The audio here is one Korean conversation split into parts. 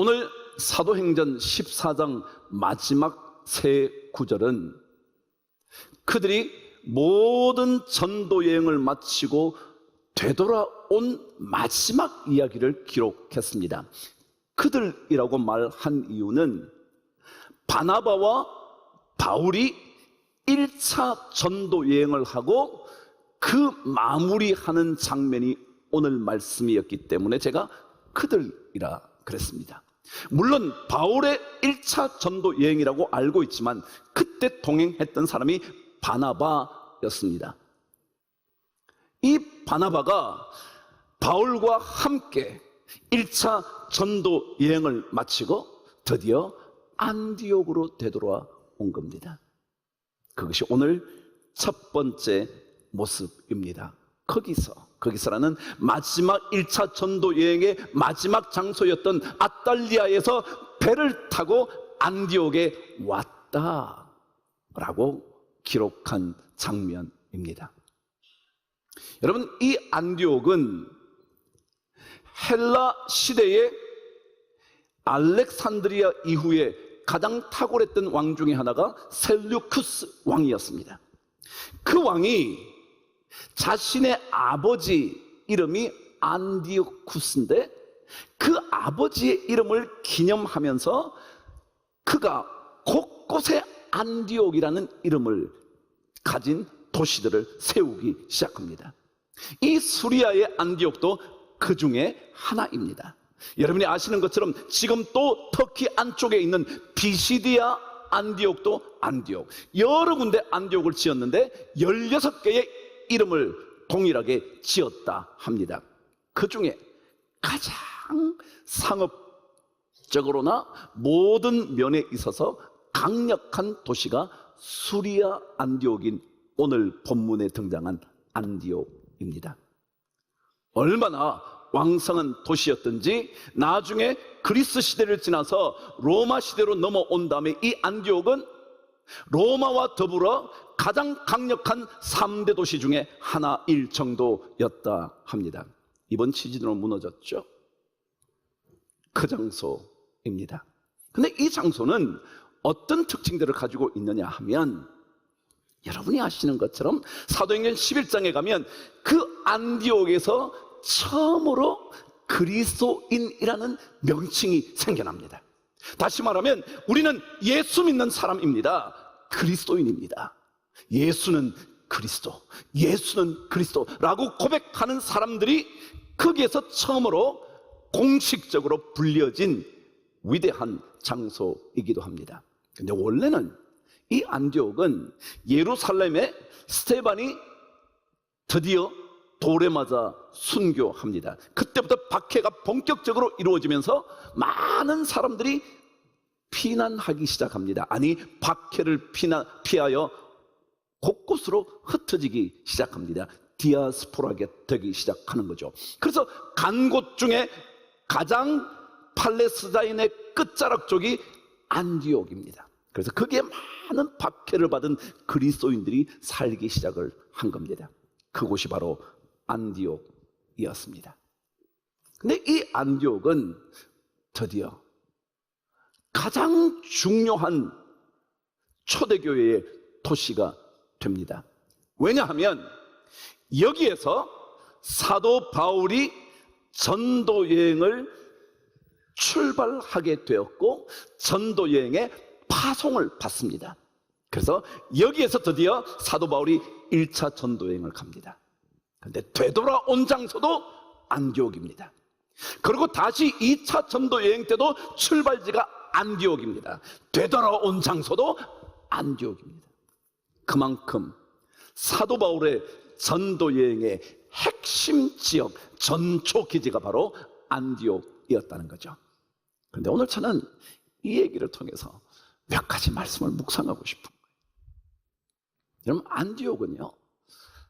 오늘 사도행전 14장 마지막 세 구절은 그들이 모든 전도 여행을 마치고 되돌아온 마지막 이야기를 기록했습니다. 그들이라고 말한 이유는 바나바와 바울이 1차 전도 여행을 하고 그 마무리하는 장면이 오늘 말씀이었기 때문에 제가 그들이라 그랬습니다. 물론 바울의 1차 전도 여행이라고 알고 있지만 그때 동행했던 사람이 바나바였습니다. 이 바나바가 바울과 함께 1차 전도 여행을 마치고 드디어 안디옥으로 되돌아온 겁니다. 그것이 오늘 첫 번째 모습입니다. 거기서라는 마지막 1차 전도 여행의 마지막 장소였던 아탈리아에서 배를 타고 안디옥에 왔다라고 기록한 장면입니다. 여러분, 이 안디옥은 헬라 시대의 알렉산드리아 이후에 가장 탁월했던 왕 중에 하나가 셀류쿠스 왕이었습니다. 그 왕이 자신의 아버지 이름이 안디오쿠스인데 그 아버지의 이름을 기념하면서 그가 곳곳에 안디옥이라는 이름을 가진 도시들을 세우기 시작합니다. 이 수리아의 안디옥도 그 중에 하나입니다. 여러분이 아시는 것처럼 지금 또 터키 안쪽에 있는 비시디아 안디옥도 안디옥, 여러 군데 안디옥을 지었는데 16개의 이름을 동일하게 지었다 합니다. 그 중에 가장 상업적으로나 모든 면에 있어서 강력한 도시가 수리아 안디옥인 오늘 본문에 등장한 안디옥입니다. 얼마나 왕성한 도시였던지 나중에 그리스 시대를 지나서 로마 시대로 넘어온 다음에 이 안디옥은 로마와 더불어 가장 강력한 3대 도시 중에 하나일 정도였다 합니다. 이번 지진으로 무너졌죠. 그 장소입니다. 근데 이 장소는 어떤 특징들을 가지고 있느냐 하면 여러분이 아시는 것처럼 사도행전 11장에 가면 그 안디옥에서 처음으로 그리스도인이라는 명칭이 생겨납니다. 다시 말하면 우리는 예수 믿는 사람입니다. 그리스도인입니다. 예수는 그리스도, 예수는 그리스도라고 고백하는 사람들이 거기에서 처음으로 공식적으로 불려진 위대한 장소이기도 합니다. 근데 원래는 이 안디옥은 예루살렘에 스데반이 드디어 돌에 맞아 순교합니다. 그때부터 박해가 본격적으로 이루어지면서 많은 사람들이 피난하기 시작합니다. 아니, 박해를 피하여 곳곳으로 흩어지기 시작합니다. 디아스포라가 되기 시작하는 거죠. 그래서 간 곳 중에 가장 팔레스타인의 끝자락 쪽이 안디옥입니다. 그래서 거기에 많은 박해를 받은 그리스도인들이 살기 시작을 한 겁니다. 그곳이 바로 안디옥이었습니다. 근데 이 안디옥은 드디어 가장 중요한 초대교회의 도시가 됩니다. 왜냐하면 여기에서 사도 바울이 전도 여행을 출발하게 되었고 전도 여행에 파송을 받습니다. 그래서 여기에서 드디어 사도 바울이 1차 전도 여행을 갑니다. 그런데 되돌아온 장소도 안디옥입니다. 그리고 다시 2차 전도 여행 때도 출발지가 안디옥입니다. 되돌아온 장소도 안디옥입니다. 그만큼 사도 바울의 전도 여행의 핵심 지역, 전초 기지가 바로 안디옥이었다는 거죠. 그런데 오늘 저는 이 얘기를 통해서 몇 가지 말씀을 묵상하고 싶은 거예요. 여러분, 안디옥은요,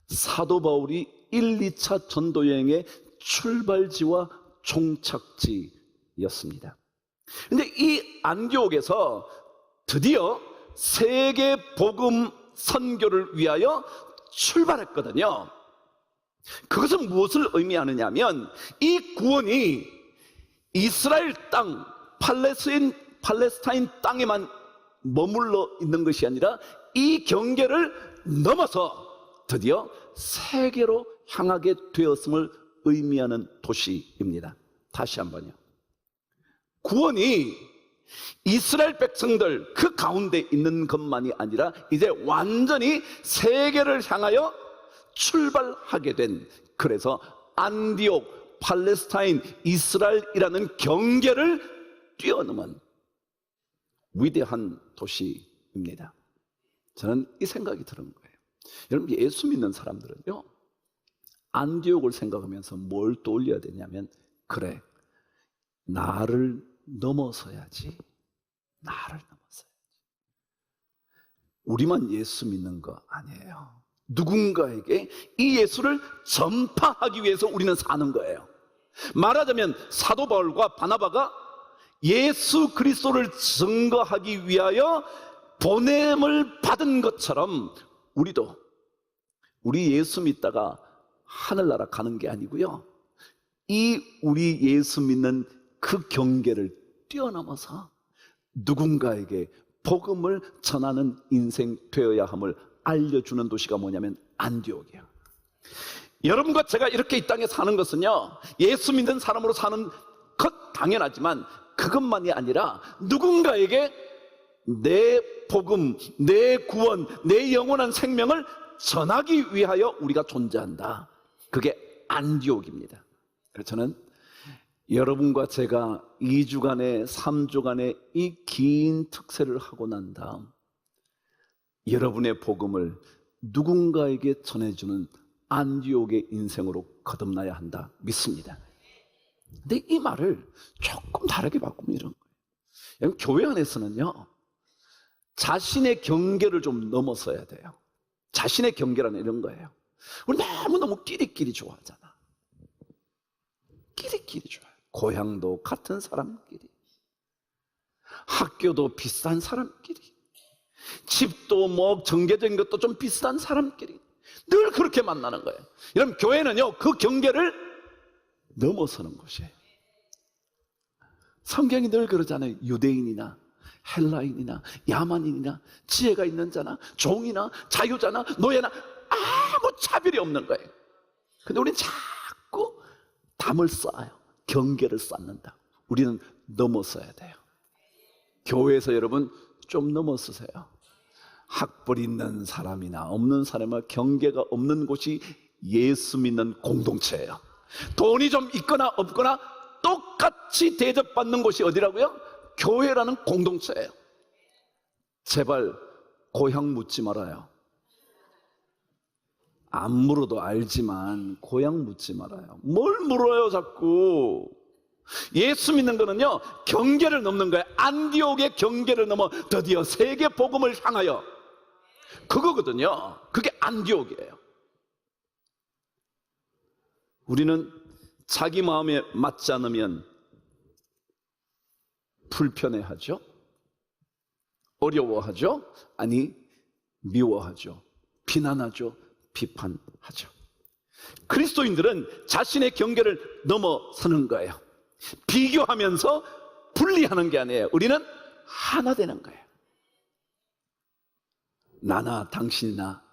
사도 바울이 1, 2차 전도 여행의 출발지와 종착지였습니다. 근데 이 안디옥에서 드디어 세계 복음 선교를 위하여 출발했거든요. 그것은 무엇을 의미하느냐면 이 구원이 이스라엘 땅, 팔레스타인 땅에만 머물러 있는 것이 아니라 이 경계를 넘어서 드디어 세계로 향하게 되었음을 의미하는 도시입니다. 다시 한번요. 구원이 이스라엘 백성들 그 가운데 있는 것만이 아니라 이제 완전히 세계를 향하여 출발하게 된, 그래서 안디옥, 팔레스타인, 이스라엘이라는 경계를 뛰어넘은 위대한 도시입니다. 저는 이 생각이 드는 거예요. 여러분, 예수 믿는 사람들은요, 안디옥을 생각하면서 뭘 떠올려야 되냐면, 그래, 나를 넘어서야지. 나를 넘어서야지. 우리만 예수 믿는 거 아니에요. 누군가에게 이 예수를 전파하기 위해서 우리는 사는 거예요. 말하자면 사도 바울과 바나바가 예수 그리스도를 증거하기 위하여 보냄을 받은 것처럼 우리도, 우리 예수 믿다가 하늘나라 가는 게 아니고요, 이 우리 예수 믿는 그 경계를 뛰어넘어서 누군가에게 복음을 전하는 인생 되어야 함을 알려주는 도시가 뭐냐면 안디옥이에요. 여러분과 제가 이렇게 이 땅에 사는 것은요, 예수 믿는 사람으로 사는 것 당연하지만 그것만이 아니라 누군가에게 내 복음, 내 구원, 내 영원한 생명을 전하기 위하여 우리가 존재한다. 그게 안디옥입니다. 그래서 저는 여러분과 제가 2주간의 3주간의 이 긴 특세를 하고 난 다음 여러분의 복음을 누군가에게 전해주는 안디옥의 인생으로 거듭나야 한다 믿습니다. 근데 이 말을 조금 다르게 바꾸면 이런 거예요. 교회 안에서는요, 자신의 경계를 좀 넘어서야 돼요. 자신의 경계라는 이런 거예요. 우리 너무너무 끼리끼리 좋아하잖아. 끼리끼리 좋아요. 고향도 같은 사람끼리, 학교도 비슷한 사람끼리, 집도 뭐 정계적인 것도 좀 비슷한 사람끼리 늘 그렇게 만나는 거예요. 여러분, 교회는요, 그 경계를 넘어서는 곳이에요. 성경이 늘 그러잖아요. 유대인이나 헬라인이나 야만인이나 지혜가 있는 자나 종이나 자유자나 노예나 아무 차별이 없는 거예요. 근데 우리는 자꾸 담을 쌓아요. 경계를 쌓는다. 우리는 넘어서야 돼요. 교회에서 여러분 좀 넘어서세요. 학벌 있는 사람이나 없는 사람과 경계가 없는 곳이 예수 믿는 공동체예요. 돈이 좀 있거나 없거나 똑같이 대접받는 곳이 어디라고요? 교회라는 공동체예요. 제발 고향 묻지 말아요. 안 물어도 알지만 고향 묻지 말아요. 뭘 물어요 자꾸. 예수 믿는 거는요, 경계를 넘는 거예요. 안디옥의 경계를 넘어 드디어 세계 복음을 향하여, 그거거든요. 그게 안디옥이에요. 우리는 자기 마음에 맞지 않으면 불편해하죠, 어려워하죠, 아니 미워하죠, 비난하죠, 비판하죠. 그리스도인들은 자신의 경계를 넘어서는 거예요. 비교하면서 분리하는 게 아니에요. 우리는 하나 되는 거예요. 나나 당신이나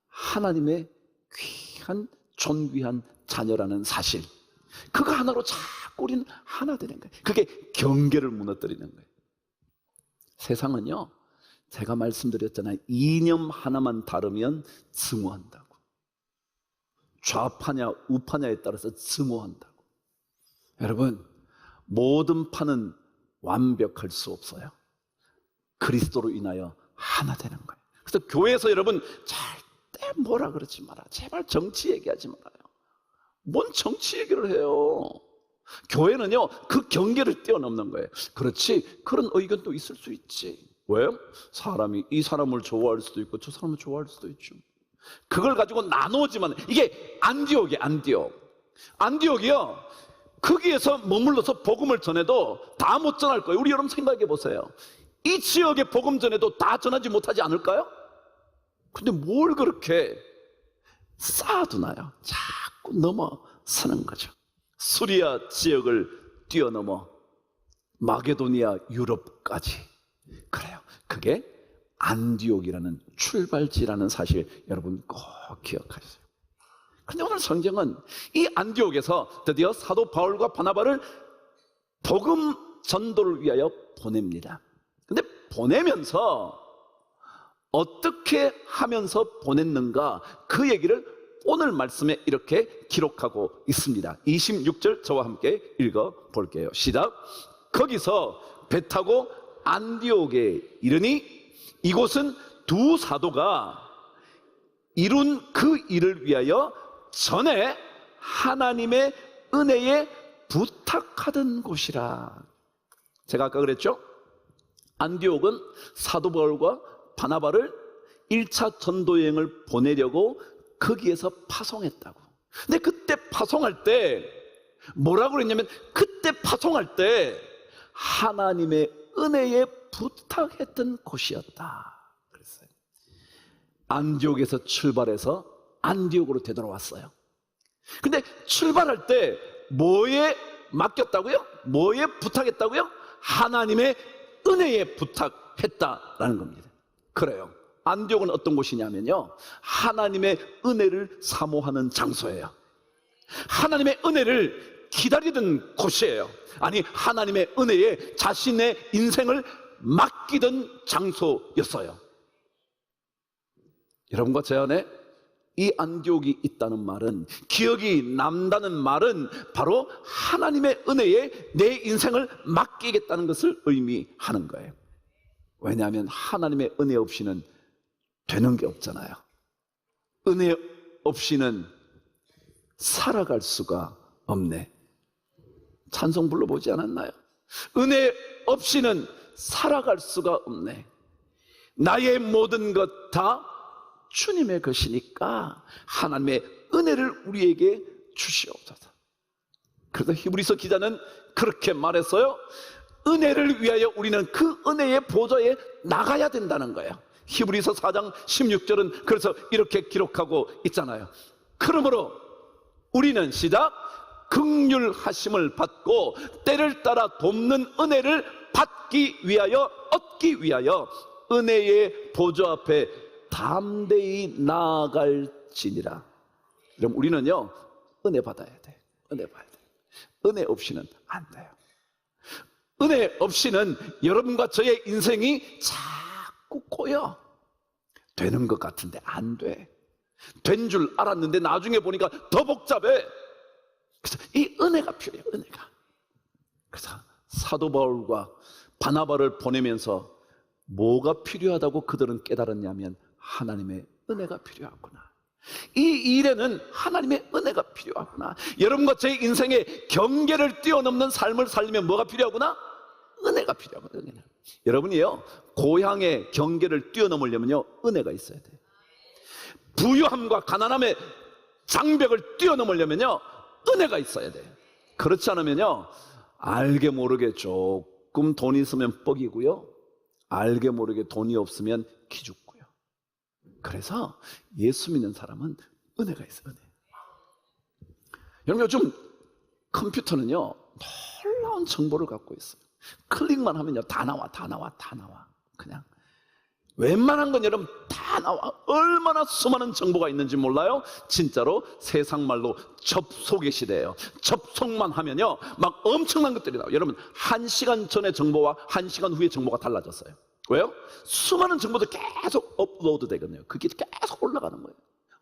하나님의 귀한 존귀한 자녀라는 사실, 그거 하나로 자꾸 우리는 하나 되는 거예요. 그게 경계를 무너뜨리는 거예요. 세상은요, 제가 말씀드렸잖아요. 이념 하나만 다르면 증오한다고. 좌파냐 우파냐에 따라서 증오한다고. 여러분, 모든 파는 완벽할 수 없어요. 그리스도로 인하여 하나 되는 거예요. 그래서 교회에서 여러분 절대 뭐라 그러지 마라. 제발 정치 얘기하지 말아요. 뭔 정치 얘기를 해요. 교회는요, 그 경계를 뛰어넘는 거예요. 그렇지, 그런 의견도 있을 수 있지. 왜? 사람이 이 사람을 좋아할 수도 있고 저 사람을 좋아할 수도 있죠. 그걸 가지고 나누지만, 이게 안디옥이에요. 안디옥이요, 거기에서 머물러서 복음을 전해도 다 못 전할 거예요. 우리 여러분 생각해 보세요. 이 지역에 복음 전해도 다 전하지 못하지 않을까요? 근데 뭘 그렇게 쌓아두나요? 자꾸 넘어서는 거죠. 수리아 지역을 뛰어넘어 마게도니아 유럽까지. 그래요. 그게 안디옥이라는 출발지라는 사실 여러분 꼭 기억하세요. 그런데 오늘 성경은 이 안디옥에서 드디어 사도 바울과 바나바를 복음 전도를 위하여 보냅니다. 근데 보내면서 어떻게 하면서 보냈는가, 그 얘기를 오늘 말씀에 이렇게 기록하고 있습니다. 26절 저와 함께 읽어볼게요. 시작. 거기서 배 타고 안디옥에 이르니 이곳은 두 사도가 이룬 그 일을 위하여 전에 하나님의 은혜에 부탁하던 곳이라. 제가 아까 그랬죠? 안디옥은 사도 바울과 바나바를 1차 전도 여행을 보내려고 거기에서 파송했다고. 근데 그때 파송할 때 뭐라고 그랬냐면, 그때 파송할 때 하나님의 은혜에 부탁했던 곳이었다 그랬어요. 안디옥에서 출발해서 안디옥으로 되돌아왔어요. 근데 출발할 때 뭐에 맡겼다고요? 뭐에 부탁했다고요? 하나님의 은혜에 부탁했다라는 겁니다. 그래요. 안디옥은 어떤 곳이냐면요, 하나님의 은혜를 사모하는 장소예요. 하나님의 은혜를 기다리던 곳이에요. 아니, 하나님의 은혜에 자신의 인생을 맡기던 장소였어요. 여러분과 제 안에 이 안디옥이 있다는 말은, 기억이 남다는 말은 바로 하나님의 은혜에 내 인생을 맡기겠다는 것을 의미하는 거예요. 왜냐하면 하나님의 은혜 없이는 되는 게 없잖아요. 은혜 없이는 살아갈 수가 없네. 찬송 불러보지 않았나요? 은혜 없이는 살아갈 수가 없네. 나의 모든 것 다 주님의 것이니까 하나님의 은혜를 우리에게 주시옵소서. 그래서 히브리서 기자는 그렇게 말했어요. 은혜를 위하여 우리는 그 은혜의 보좌에 나가야 된다는 거예요. 히브리서 4장 16절은 그래서 이렇게 기록하고 있잖아요. 그러므로 우리는 시작, 긍휼하심을 받고 때를 따라 돕는 은혜를 받기 위하여, 얻기 위하여 은혜의 보좌 앞에 담대히 나아갈지니라. 그럼 우리는요, 은혜 받아야 돼. 은혜 받아야 돼. 은혜 없이는 안 돼요. 은혜 없이는 여러분과 저의 인생이 자꾸 꼬여. 되는 것 같은데 안 돼. 된 줄 알았는데 나중에 보니까 더 복잡해. 그래서 이 은혜가 필요해요. 은혜가. 그래서 사도 바울과 바나바를 보내면서 뭐가 필요하다고 그들은 깨달았냐면, 하나님의 은혜가 필요하구나. 이 일에는 하나님의 은혜가 필요하구나. 여러분과 제 인생에 경계를 뛰어넘는 삶을 살려면 뭐가 필요하구나? 은혜가 필요하구나. 은혜는. 여러분이요, 고향의 경계를 뛰어넘으려면요, 은혜가 있어야 돼요. 부유함과 가난함의 장벽을 뛰어넘으려면요, 은혜가 있어야 돼요. 그렇지 않으면요, 알게 모르게 조금 돈 있으면 뻑이고요, 알게 모르게 돈이 없으면 기죽고요. 그래서 예수 믿는 사람은 은혜가 있어요. 은혜. 여러분, 요즘 컴퓨터는요, 놀라운 정보를 갖고 있어요. 클릭만 하면요, 다 나와. 그냥 웬만한 건 여러분 다 나와. 얼마나 수많은 정보가 있는지 몰라요? 진짜로 세상 말로 접속의 시대예요. 접속만 하면요, 막 엄청난 것들이 나와요. 여러분, 1시간 전의 정보와 1시간 후의 정보가 달라졌어요. 왜요? 수많은 정보도 계속 업로드 되거든요. 그게 계속 올라가는 거예요.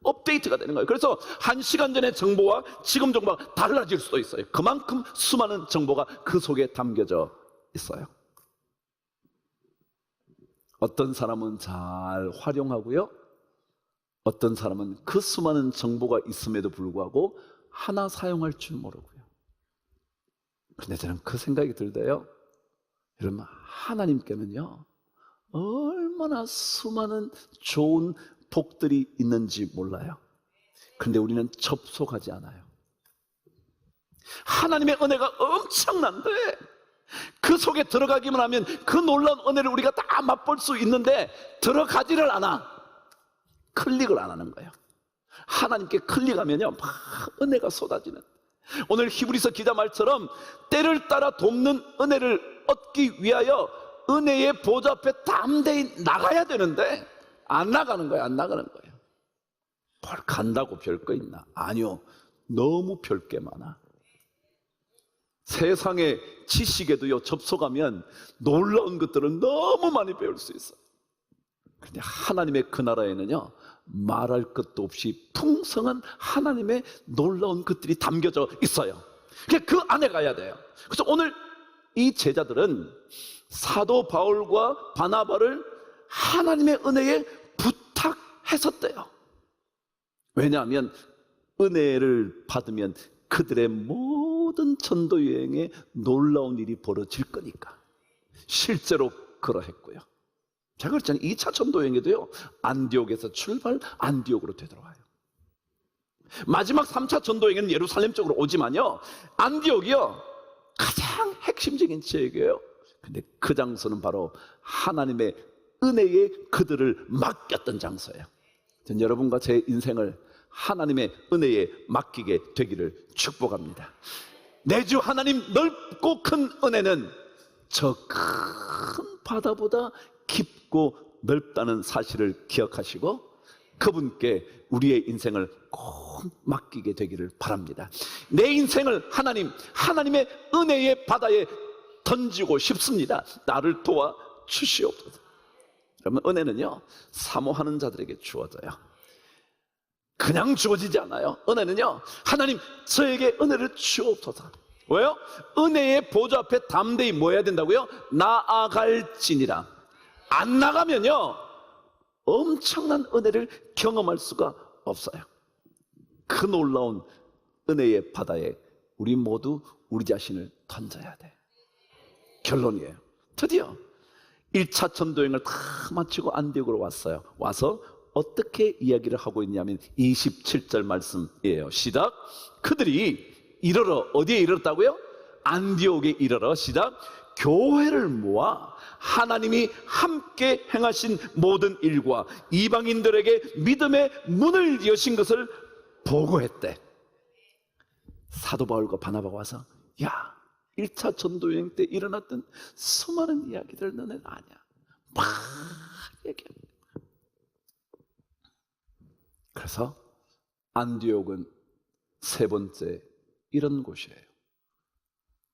업데이트가 되는 거예요. 그래서 1시간 전의 정보와 지금 정보가 달라질 수도 있어요. 그만큼 수많은 정보가 그 속에 담겨져 있어요. 어떤 사람은 잘 활용하고요, 어떤 사람은 그 수많은 정보가 있음에도 불구하고 하나 사용할 줄 모르고요. 근데 저는 그 생각이 들대요. 여러분, 하나님께는요, 얼마나 수많은 좋은 복들이 있는지 몰라요. 근데 우리는 접속하지 않아요. 하나님의 은혜가 엄청난데 그 속에 들어가기만 하면 그 놀라운 은혜를 우리가 다 맛볼 수 있는데 들어가지를 않아. 클릭을 안 하는 거예요. 하나님께 클릭하면요, 막 은혜가 쏟아지는, 오늘 히브리서 기자 말처럼 때를 따라 돕는 은혜를 얻기 위하여 은혜의 보좌 앞에 담대히 나가야 되는데 안 나가는 거예요. 안 나가는 거예요. 뭘 간다고 별거 있나? 아니요, 너무 별게 많아. 세상의 지식에도요, 접속하면 놀라운 것들을 너무 많이 배울 수 있어요. 그런데 하나님의 그 나라에는요, 말할 것도 없이 풍성한 하나님의 놀라운 것들이 담겨져 있어요. 그 안에 가야 돼요. 그래서 오늘 이 제자들은 사도 바울과 바나바를 하나님의 은혜에 부탁했었대요. 왜냐하면 은혜를 받으면 그들의 모든 전도 여행에 놀라운 일이 벌어질 거니까. 실제로 그러했고요. 제가 그랬잖아요. 2차 전도 여행에도요, 안디옥에서 출발, 안디옥으로 되돌아와요. 마지막 3차 전도 여행은 예루살렘 쪽으로 오지만요, 안디옥이요 가장 핵심적인 지역이에요. 근데 그 장소는 바로 하나님의 은혜에 그들을 맡겼던 장소예요. 전 여러분과 제 인생을 하나님의 은혜에 맡기게 되기를 축복합니다. 내 주 하나님 넓고 큰 은혜는 저 큰 바다보다 깊고 넓다는 사실을 기억하시고 그분께 우리의 인생을 꼭 맡기게 되기를 바랍니다. 내 인생을 하나님의 은혜의 바다에 던지고 싶습니다. 나를 도와 주시옵소서. 여러분, 은혜는요, 사모하는 자들에게 주어져요. 그냥 주어지지 않아요. 은혜는요, 하나님 저에게 은혜를 주옵소서. 왜요? 은혜의 보좌 앞에 담대히 뭐 해야 된다고요? 나아갈지니라. 안 나가면요, 엄청난 은혜를 경험할 수가 없어요. 그 놀라운 은혜의 바다에 우리 모두 우리 자신을 던져야 돼. 결론이에요. 드디어 1차 전도여행을 다 마치고 안디옥으로 왔어요. 와서 어떻게 이야기를 하고 있냐면 27절 말씀이에요. 시작. 그들이 이르러, 어디에 이르렀다고요? 안디옥에 이르러, 시작, 교회를 모아 하나님이 함께 행하신 모든 일과 이방인들에게 믿음의 문을 여신 것을 보고했대. 사도 바울과 바나바가 와서, 야, 1차 전도여행 때 일어났던 수많은 이야기들 너는 아냐? 막 얘기합니다. 그래서 안디옥은 세 번째 이런 곳이에요.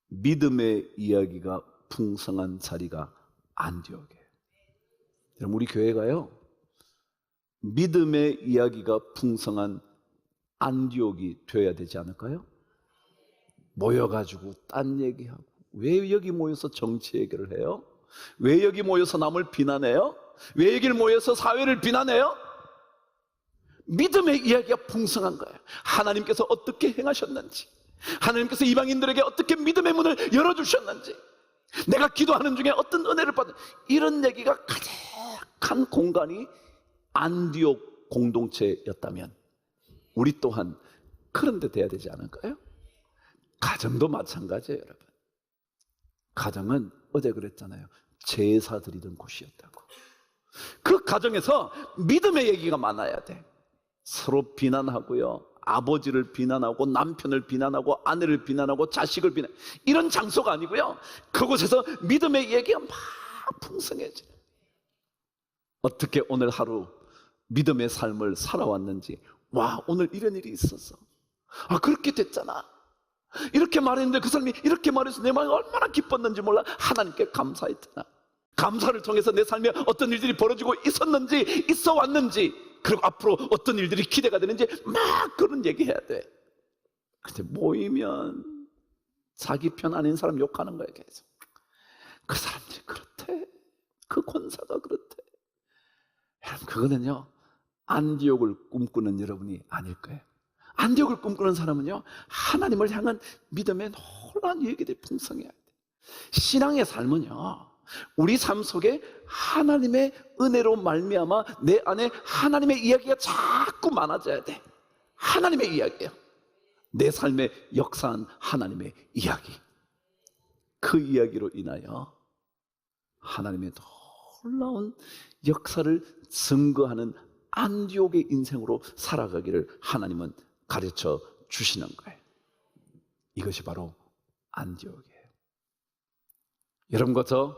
믿음의 이야기가 풍성한 자리가 안디옥이에요. 여러분, 우리 교회가요, 믿음의 이야기가 풍성한 안디옥이 되어야 되지 않을까요? 모여가지고 딴 얘기하고, 왜 여기 모여서 정치 얘기를 해요? 왜 여기 모여서 남을 비난해요? 왜 여기 모여서 사회를 비난해요? 믿음의 이야기가 풍성한 거예요. 하나님께서 어떻게 행하셨는지, 하나님께서 이방인들에게 어떻게 믿음의 문을 열어주셨는지, 내가 기도하는 중에 어떤 은혜를 받은, 이런 얘기가 가득한 공간이 안디옥 공동체였다면 우리 또한 그런 데 돼야 되지 않을까요? 가정도 마찬가지예요. 여러분, 가정은 어제 그랬잖아요, 제사 드리던 곳이었다고. 그 가정에서 믿음의 얘기가 많아야 돼. 서로 비난하고요, 아버지를 비난하고 남편을 비난하고 아내를 비난하고 자식을 비난, 이런 장소가 아니고요, 그곳에서 믿음의 얘기가 막 풍성해져요. 어떻게 오늘 하루 믿음의 삶을 살아왔는지, 와, 오늘 이런 일이 있었어, 아, 그렇게 됐잖아, 이렇게 말했는데 그 사람이 이렇게 말해서 내 마음이 얼마나 기뻤는지 몰라. 하나님께 감사했잖아. 감사를 통해서 내 삶에 어떤 일들이 벌어지고 있었는지, 있어 왔는지, 그리고 앞으로 어떤 일들이 기대가 되는지 막 그런 얘기해야 돼. 근데 모이면 자기 편 아닌 사람 욕하는 거야, 계속. 그 사람들이 그렇대, 그 권사가 그렇대. 여러분, 그거는요, 안디옥을 꿈꾸는 여러분이 아닐 거예요. 안디옥을 꿈꾸는 사람은요, 하나님을 향한 믿음의 놀라운 얘기들이 풍성해야 돼. 신앙의 삶은요, 우리 삶 속에 하나님의 은혜로 말미암아 내 안에 하나님의 이야기가 자꾸 많아져야 돼. 하나님의 이야기예요. 내 삶에 역사한 하나님의 이야기. 그 이야기로 인하여 하나님의 놀라운 역사를 증거하는 안디옥의 인생으로 살아가기를 하나님은 가르쳐 주시는 거예요. 이것이 바로 안디옥이에요. 여러분과 저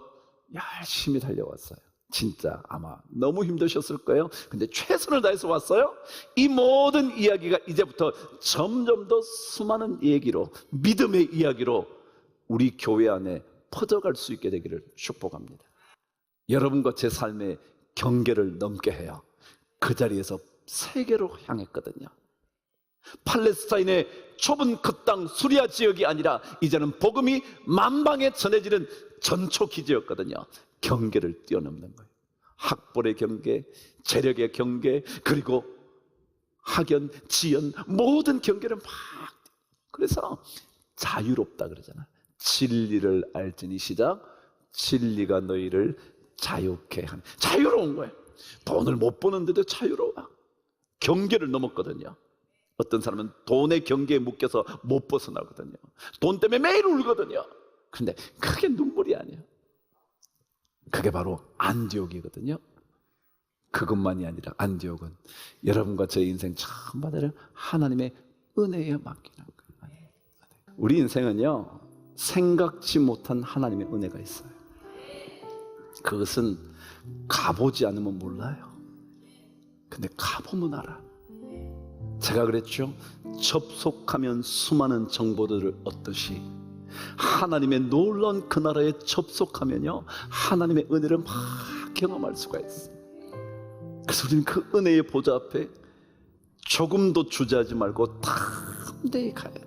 열심히 달려왔어요. 진짜 아마 너무 힘드셨을 거예요. 근데 최선을 다해서 왔어요. 이 모든 이야기가 이제부터 점점 더 수많은 얘기로, 믿음의 이야기로 우리 교회 안에 퍼져갈 수 있게 되기를 축복합니다. 여러분과 제 삶의 경계를 넘게 해야 그 자리에서 세계로 향했거든요. 팔레스타인의 좁은 그 땅 수리아 지역이 아니라 이제는 복음이 만방에 전해지는 전초 기지였거든요. 경계를 뛰어넘는 거예요. 학벌의 경계, 재력의 경계, 그리고 학연, 지연, 모든 경계를 막. 그래서 자유롭다 그러잖아요. 진리를 알지니 시작, 진리가 너희를 자유케 하네. 자유로운 거예요. 돈을 못 버는데도 자유로워. 경계를 넘었거든요. 어떤 사람은 돈의 경계에 묶여서 못 벗어나거든요. 돈 때문에 매일 울거든요. 그런데 그게 눈물이 아니에요. 그게 바로 안디옥이거든요. 그것만이 아니라 안디옥은 여러분과 저의 인생 전반을 하나님의 은혜에 맡기는 거예요. 우리 인생은요, 생각지 못한 하나님의 은혜가 있어요. 그것은 가보지 않으면 몰라요. 근데 가보면 알아. 제가 그랬죠. 접속하면 수많은 정보들을 얻듯이 하나님의 놀라운 그 나라에 접속하면요, 하나님의 은혜를 막 경험할 수가 있어요. 그래서 우리는 그 은혜의 보좌 앞에 조금도 주저하지 말고 담대히 가야 돼요.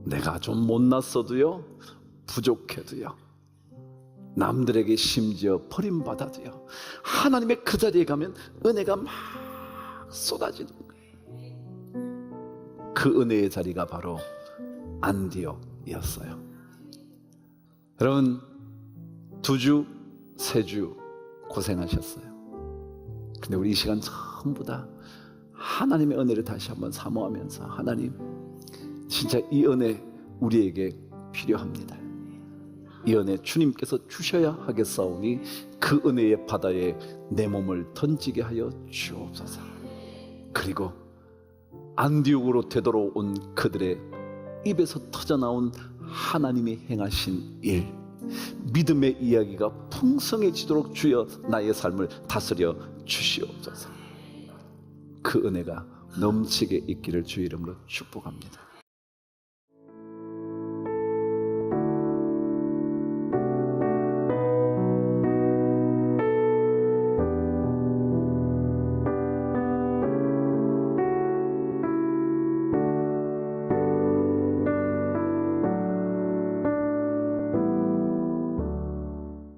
내가 좀 못났어도요, 부족해도요, 남들에게 심지어 버림받아도요, 하나님의 그 자리에 가면 은혜가 막 쏟아지는 거예요. 그 은혜의 자리가 바로 안디옥이었어요. 여러분, 2주, 3주 고생하셨어요. 근데 우리 이 시간 전부 다 하나님의 은혜를 다시 한번 사모하면서, 하나님, 진짜 이 은혜 우리에게 필요합니다. 이 은혜 주님께서 주셔야 하겠사오니 그 은혜의 바다에 내 몸을 던지게 하여 주옵소서. 그리고 안디옥으로 되돌아온 그들의 입에서 터져나온 하나님이 행하신 일, 믿음의 이야기가 풍성해지도록 주여 나의 삶을 다스려 주시옵소서. 그 은혜가 넘치게 있기를 주의 이름으로 축복합니다.